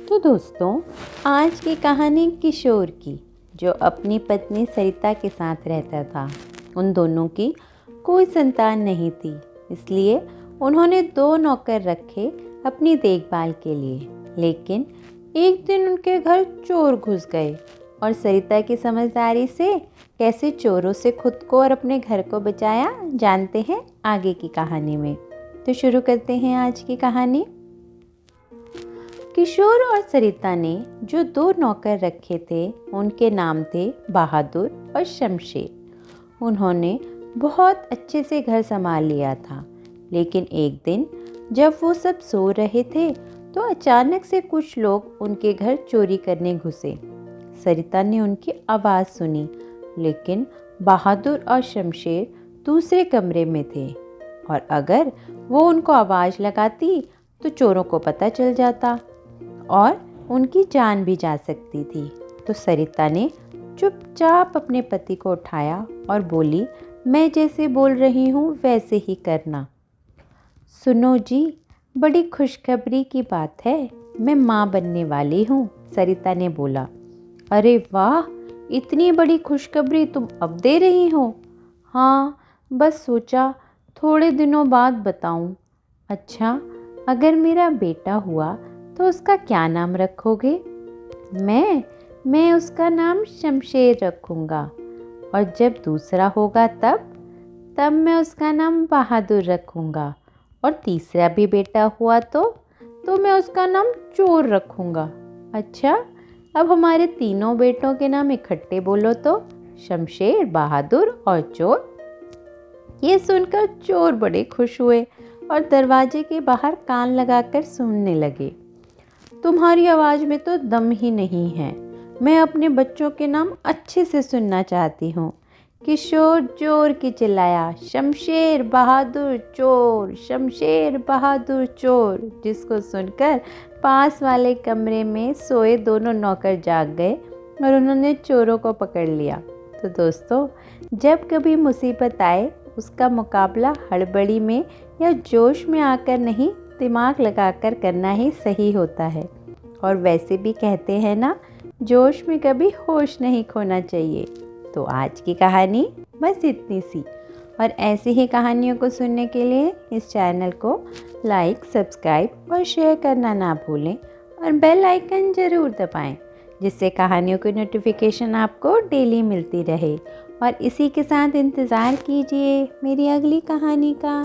तो दोस्तों, आज की कहानी किशोर की, जो अपनी पत्नी सरिता के साथ रहता था। उन दोनों की कोई संतान नहीं थी, इसलिए उन्होंने 2 नौकर रखे अपनी देखभाल के लिए। लेकिन एक दिन उनके घर चोर घुस गए और सरिता की समझदारी से कैसे चोरों से खुद को और अपने घर को बचाया, जानते हैं आगे की कहानी में। तो शुरू करते हैं आज की कहानी। किशोर और सरिता ने जो 2 नौकर रखे थे, उनके नाम थे बहादुर और शमशेर। उन्होंने बहुत अच्छे से घर संभाल लिया था। लेकिन एक दिन जब वो सब सो रहे थे, तो अचानक से कुछ लोग उनके घर चोरी करने घुसे। सरिता ने उनकी आवाज़ सुनी, लेकिन बहादुर और शमशेर दूसरे कमरे में थे, और अगर वो उनको आवाज़ लगाती तो चोरों को पता चल जाता और उनकी जान भी जा सकती थी। तो सरिता ने चुपचाप अपने पति को उठाया और बोली, मैं जैसे बोल रही हूँ वैसे ही करना। सुनो जी, बड़ी खुशखबरी की बात है, मैं माँ बनने वाली हूँ, सरिता ने बोला। अरे वाह, इतनी बड़ी खुशखबरी तुम अब दे रही हो? हाँ, बस सोचा थोड़े दिनों बाद बताऊँ। अच्छा, अगर मेरा बेटा हुआ तो उसका क्या नाम रखोगे? मैं उसका नाम शमशेर रखूँगा। और जब दूसरा होगा तब मैं उसका नाम बहादुर रखूँगा। और तीसरा भी बेटा हुआ तो मैं उसका नाम चोर रखूँगा। अच्छा, अब हमारे तीनों बेटों के नाम इकट्ठे बोलो तो, शमशेर, बहादुर और चोर। ये सुनकर चोर बड़े खुश हुए और दरवाजे के बाहर कान लगाकर सुनने लगे। तुम्हारी आवाज़ में तो दम ही नहीं है। मैं अपने बच्चों के नाम अच्छे से सुनना चाहती हूँ। किशोर जोर की चिल्लाया, शमशेर बहादुर चोर, शमशेर बहादुर चोर। जिसको सुनकर पास वाले कमरे में सोए दोनों नौकर जाग गए और उन्होंने चोरों को पकड़ लिया। तो दोस्तों, जब कभी मुसीबत आए, उसका मुकाबला हड़बड़ी में या जोश में आकर नहीं, दिमाग लगाकर करना ही सही होता है। और वैसे भी कहते हैं ना, जोश में कभी होश नहीं खोना चाहिए। तो आज की कहानी बस इतनी सी, और ऐसी ही कहानियों को सुनने के लिए इस चैनल को लाइक, सब्सक्राइब और शेयर करना ना भूलें, और बेल आइकन ज़रूर दबाएं, जिससे कहानियों की नोटिफिकेशन आपको डेली मिलती रहे। और इसी के साथ इंतज़ार कीजिए मेरी अगली कहानी का।